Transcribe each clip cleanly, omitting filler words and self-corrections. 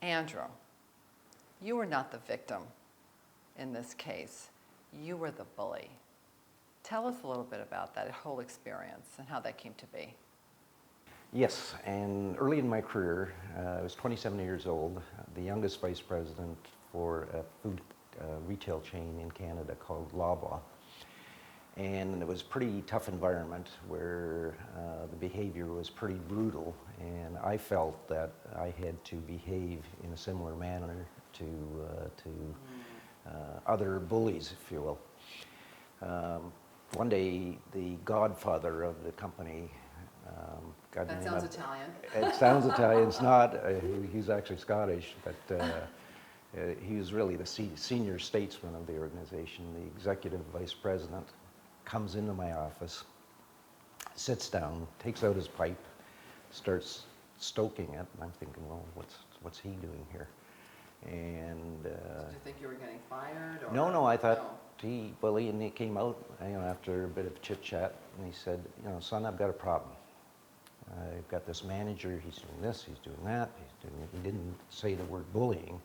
Andrew, you were not the victim in this case. You were the bully. Tell us a little bit about that whole experience and how that came to be. Yes, and early in my career, I was 27 years old, the youngest vice president for a food retail chain in Canada called Loblaw. And it was a pretty tough environment where the behavior was pretty brutal, and I felt that I had to behave in a similar manner to other bullies, if you will. One day, the godfather of the company, That sounds Italian. It sounds Italian. It's not. He's actually Scottish, but he was really the senior statesman of the organization. The executive vice president comes into my office, sits down, takes out his pipe, starts stoking it, and I'm thinking, well, what's he doing here? And Did you think you were getting fired? Or? No, I thought and he came out, after a bit of chit chat, and he said, son, I've got a problem. I've got this manager, he's doing this, he's doing that, he didn't say the word bullying,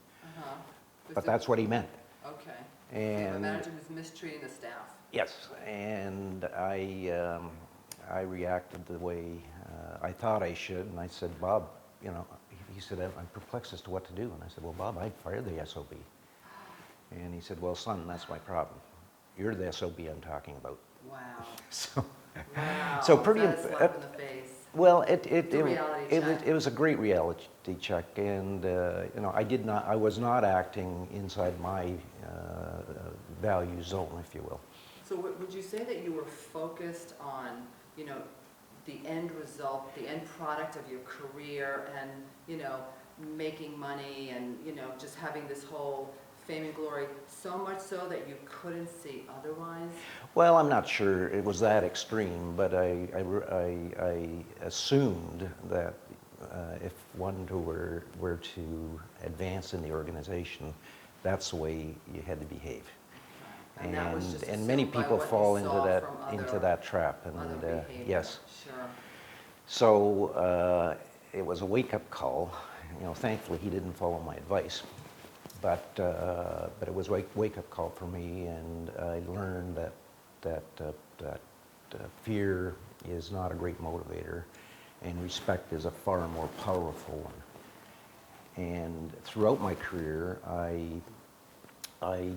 but that's what he meant. Okay. And the manager was mistreating the staff. Yes, and I reacted the way I thought I should, and I said, Bob, he said, I'm perplexed as to what to do. And I said, well, Bob, I'd fire the SOB. And he said, well, son, that's my problem. You're the SOB I'm talking about. Wow. So pretty. That is a slap in the face. Well, it was a great reality check, and I was not acting inside my value zone, if you will. So would you say that you were focused on, the end result, the end product of your career, and making money, and just having this whole fame and glory, so much so that you couldn't see otherwise? Well, I'm not sure it was that extreme, but I assumed that if one were to advance in the organization, that's the way you had to behave. And many people fall into that trap. And yes. Sure. So it was a wake-up call. Thankfully he didn't follow my advice, but it was a wake-up call for me, and I learned that fear is not a great motivator, and respect is a far more powerful one. And throughout my career, I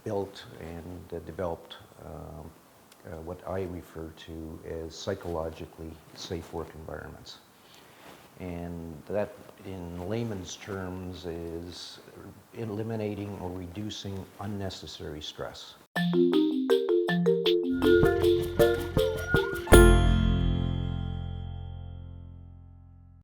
built and developed what I refer to as psychologically safe work environments. And that, in layman's terms, is eliminating or reducing unnecessary stress.